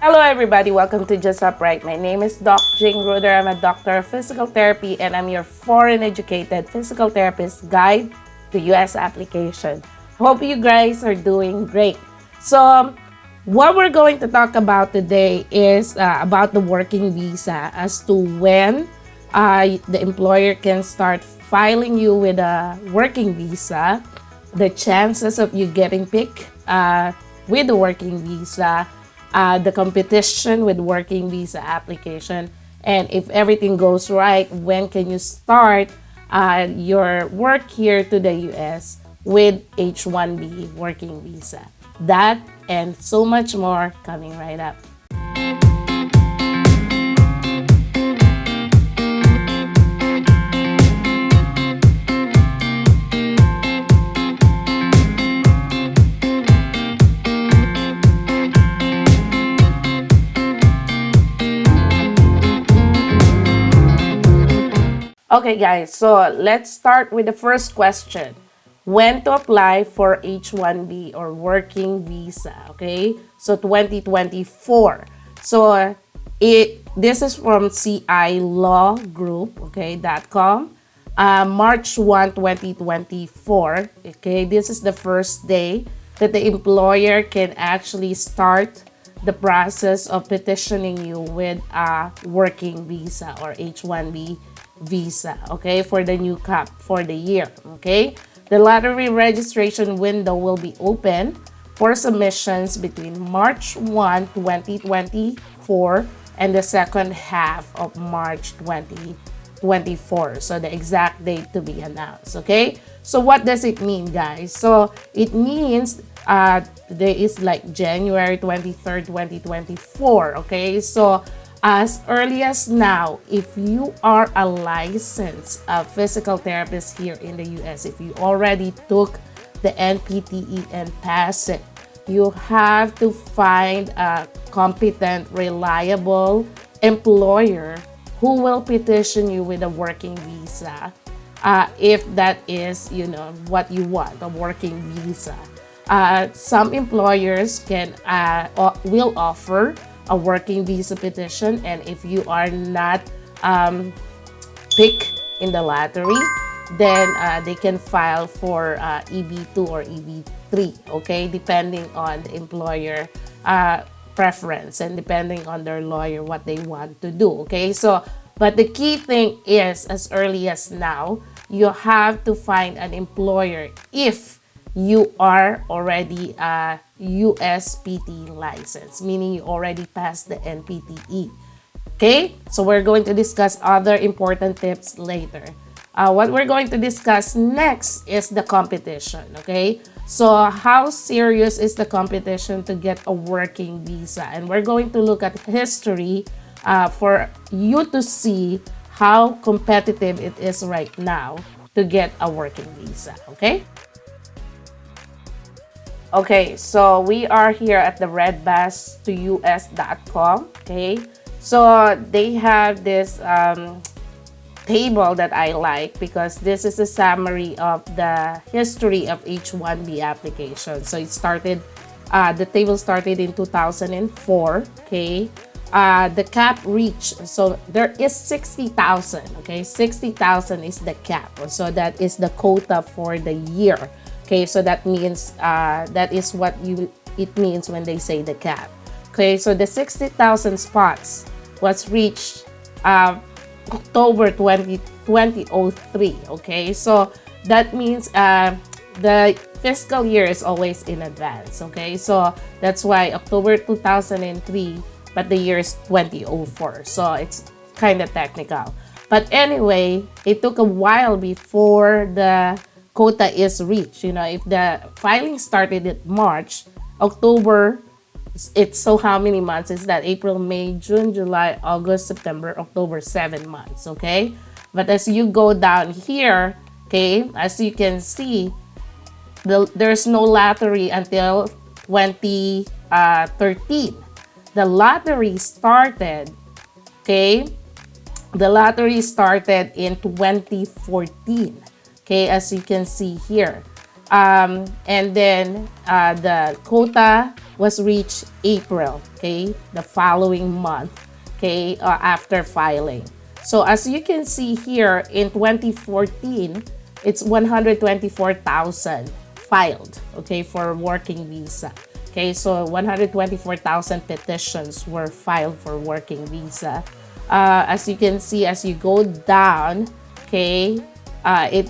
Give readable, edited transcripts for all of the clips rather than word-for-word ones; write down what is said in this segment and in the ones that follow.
Hello everybody, welcome to Just Upright. My name is Doc Jing Ruder. I'm a doctor of physical therapy and I'm your foreign educated physical therapist guide to US application. Hope you guys are doing great. So what we're going to talk about today is about the working visa as to when the employer can start filing you with a working visa, the chances of you getting picked with the working visa, the competition with working visa application, and if everything goes right, when can you start your work here to the US with H1b working visa. That and so much more coming right up. Okay, guys, so let's start with the first question. When to apply for H1b or working visa, okay? So 2024. So this is from CI Law Group, okay, .com. March 1, 2024, okay? This is the first day that the employer can actually start the process of petitioning you with a working visa or H1b visa, okay, for the new cap for the year, okay? The lottery registration window will be open for submissions between March 1, 2024 and the second half of March 2024. So the exact date to be announced, okay? So what does it mean, guys? So it means today is like January 23rd, 2024, okay? So as early as now, if you are a licensed physical therapist here in the US, if you already took the NPTE and passed it, you have to find a competent, reliable employer who will petition you with a working visa. If that is, what you want, a working visa. Some employers will offer a working visa petition, and if you are not picked in the lottery, then they can file for EB2 or EB3, okay, depending on the employer preference and depending on their lawyer what they want to do, okay? So but the key thing is, as early as now, you have to find an employer if you are already a USPT license, meaning you already passed the NPTE. Okay, so we're going to discuss other important tips later. What we're going to discuss next is the competition, okay? So how serious is the competition to get a working visa? And we're going to look at history for you to see how competitive it is right now to get a working visa, okay? Okay, so we are here at the redbass2us.com, okay? So they have this table that I like because this is a summary of the history of H1b application. So it started, the table started in 2004, okay? The cap reach, so there is 60,000, okay? 60,000 is the cap, so that is the quota for the year. Okay, so that means that is what it means when they say the cap. Okay, so the 60,000 spots was reached October 2003. Okay, so that means the fiscal year is always in advance. Okay, so that's why October 2003, but the year is 2004. So it's kind of technical. But anyway, it took a while before the quota is reached. If the filing started in March, October, it's so how many months is that? April, May, June, July, August, September, October, 7 months, okay? But as you go down here, okay, as you can see, there's no lottery until 2013. The lottery started, okay? The lottery started in 2014. Okay, as you can see here. And then the quota was reached April, okay, the following month, okay, after filing. So as you can see here in 2014, it's 124,000 filed, okay, for working visa. Okay, so 124,000 petitions were filed for working visa. As you can see, as you go down, okay, it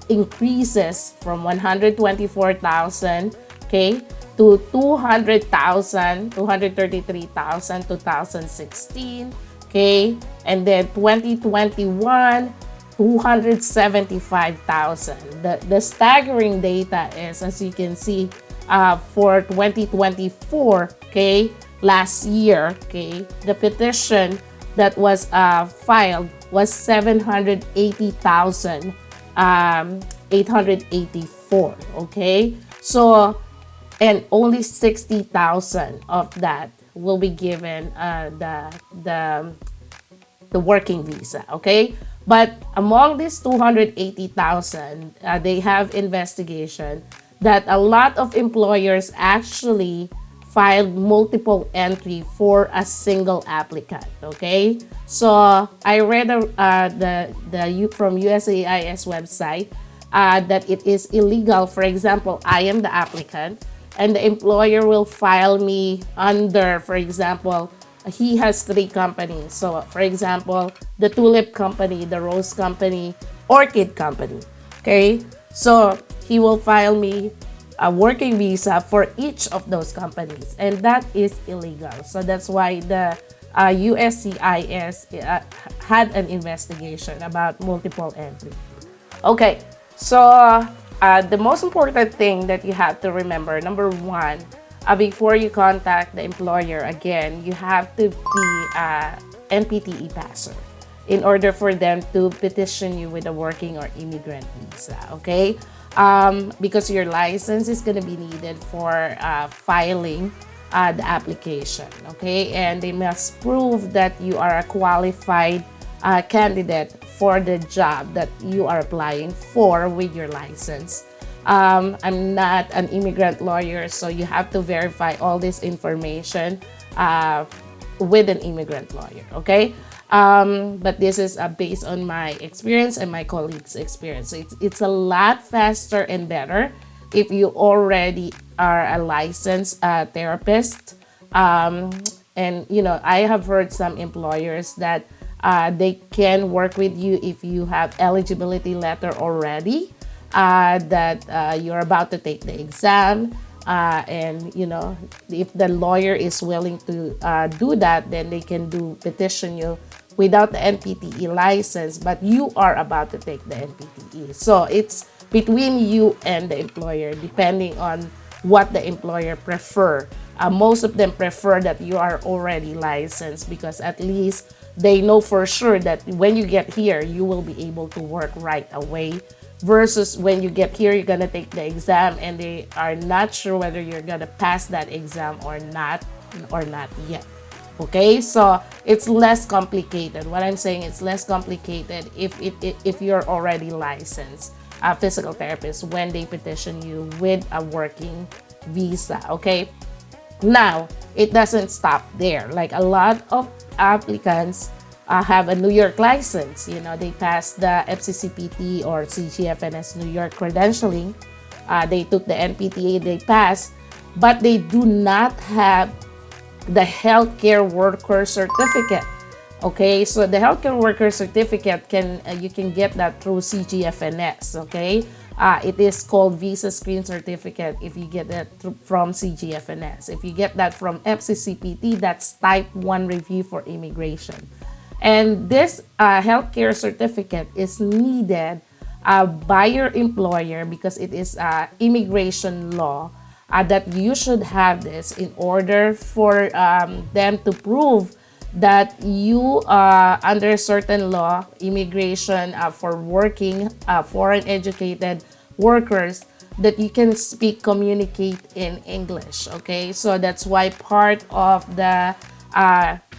increases from 124,000, okay, to 200,000, 233,000, 2016, okay, and then 2021, 275,000. The staggering data is, as you can see, for 2024, okay, last year, okay, the petition that was filed was 780,884, okay? So, and only 60,000 of that will be given the working visa, okay? But among these 280,000, they have investigation that a lot of employers actually filed multiple entry for a single applicant, okay? So I read from USAIS website that it is illegal. For example, I am the applicant and the employer will file me under, for example, he has 3 companies. So for example, the Tulip Company, the Rose Company, Orchid Company, okay? So he will file me a working visa for each of those companies, and that is illegal. So that's why the USCIS had an investigation about multiple entry. Okay, so the most important thing that you have to remember, number one, before you contact the employer again, you have to be NPTE passer in order for them to petition you with a working or immigrant visa, okay? Because your license is going to be needed for filing the application, okay? And they must prove that you are a qualified candidate for the job that you are applying for with your license. I'm not an immigrant lawyer, so you have to verify all this information with an immigrant lawyer, okay? But this is based on my experience and my colleagues' experience. So it's a lot faster and better if you already are a licensed therapist. And, you know, I have heard some employers that they can work with you if you have eligibility letter already, that you're about to take the exam. And you know, if the lawyer is willing to do that, then they can petition you without the NPTE license, but you are about to take the NPTE. So it's between you and the employer, depending on what the employer prefer. Most of them prefer that you are already licensed, because at least they know for sure that when you get here, you will be able to work right away. Versus when you get here, you're gonna take the exam and they are not sure whether you're gonna pass that exam or not yet. Okay, so it's less complicated. What I'm saying, it's less complicated if you're already licensed a physical therapist when they petition you with a working visa. Okay, now it doesn't stop there. Like a lot of applicants have a New York license. You know, they passed the FCCPT or CGFNS New York credentialing. They took the NPTA, they passed, but they do not have the healthcare worker certificate. Okay, so the healthcare worker certificate you can get that through CGFNS. Okay, it is called visa screen certificate if you get that from CGFNS. If you get that from FCCPT, that's type 1 review for immigration. And this healthcare certificate is needed by your employer because it is immigration law that you should have this in order for them to prove that you under certain law, immigration for working foreign educated workers, that you can communicate in English. Okay, so that's why part of the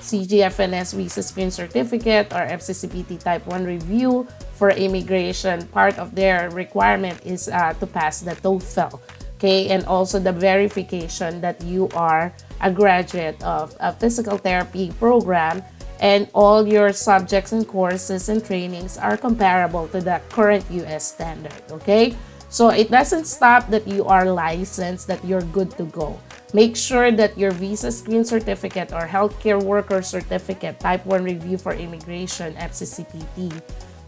CGFNS Visa Screen Certificate or FCCPT Type 1 review for immigration. Part of their requirement is to pass the TOEFL. Okay, and also the verification that you are a graduate of a physical therapy program and all your subjects and courses and trainings are comparable to the current US standard. Okay, so it doesn't stop that you are licensed, that you're good to go. Make sure that your visa screen certificate or healthcare worker certificate type 1 review for immigration FCCPT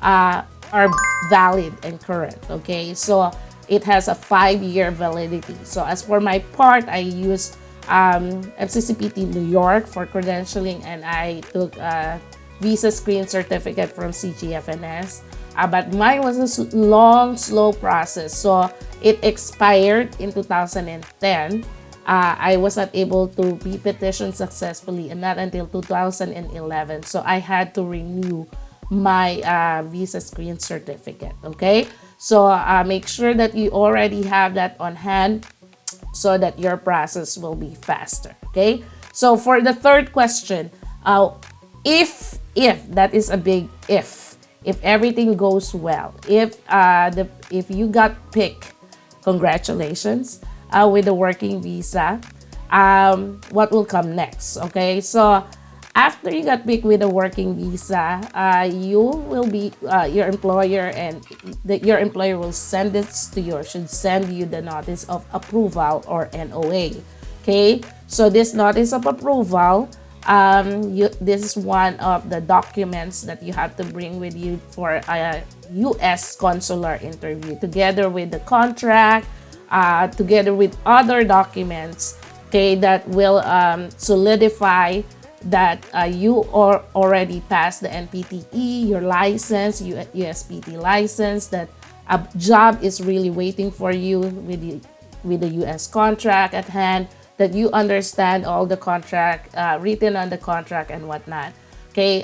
are valid and current. Okay, so it has a 5-year validity. So as for my part, I use FCCPT New York for credentialing, and I took a visa screen certificate from CGFNS. But mine was a long, slow process. So it expired in 2010. I was not able to be petitioned successfully, and not until 2011. So I had to renew my visa screen certificate. Okay, so make sure that you already have that on hand so that your process will be faster. Okay, so for the third question, if that is a big if everything goes well, if you got picked, congratulations with the working visa. What will come next? Okay, so after you got picked with a working visa, you will be your employer, and your employer will send this to you, or should send you the notice of approval, or NOA. Okay, so this notice of approval, this is one of the documents that you have to bring with you for a U.S. consular interview, together with the contract, together with other documents, okay, that will solidify that you are already passed the NPTE, your license, USPT license, that a job is really waiting for you with the US contract at hand, that you understand all the contract, written on the contract and whatnot. Okay,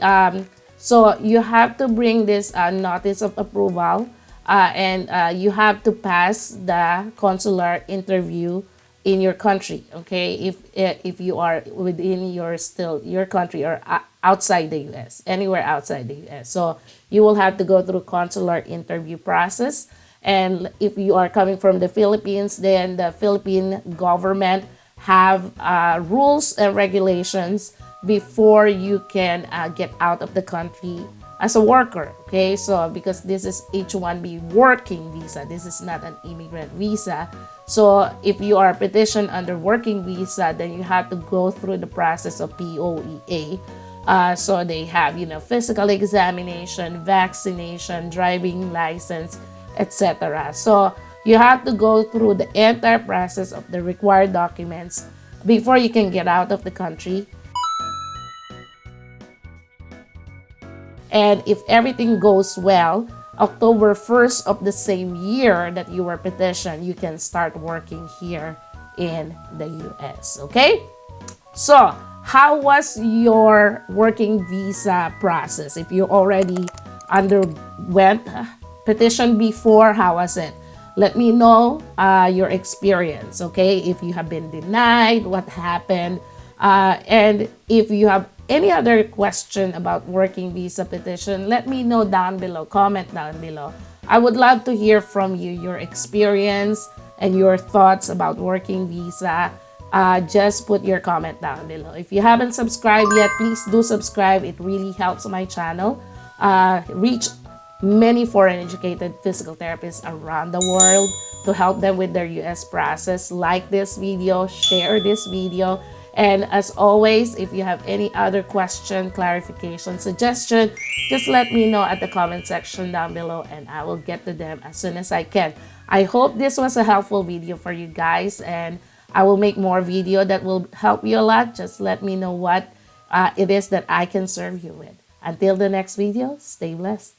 so you have to bring this notice of approval, and you have to pass the consular interview in your country. Okay, if you are within your country, or outside the US, anywhere outside the US, so you will have to go through consular interview process. And if you are coming from the Philippines, then the Philippine government have rules and regulations before you can get out of the country as a worker. Okay, so because this is H1b working visa, this is not an immigrant visa. So if you are petitioned under working visa, then you have to go through the process of POEA. So they have, physical examination, vaccination, driving license, etc. So you have to go through the entire process of the required documents before you can get out of the country. And if everything goes well, October 1st of the same year that you were petitioned, you can start working here in the US. Okay? So, how was your working visa process? If you already underwent petition before, how was it? Let me know your experience. Okay? If you have been denied, what happened? And if you have any other question about working visa petition, let me know down below. Comment down below. I would love to hear from you, your experience and your thoughts about working visa. Just put your comment down below. If you haven't subscribed yet, please do subscribe. It really helps my channel reach many foreign educated physical therapists around the world, to help them with their US process. Like this video, share this video. And as always, if you have any other question, clarification, suggestion, just let me know at the comment section down below, and I will get to them as soon as I can. I hope this was a helpful video for you guys, and I will make more video that will help you a lot. Just let me know what it is that I can serve you with. Until the next video, stay blessed.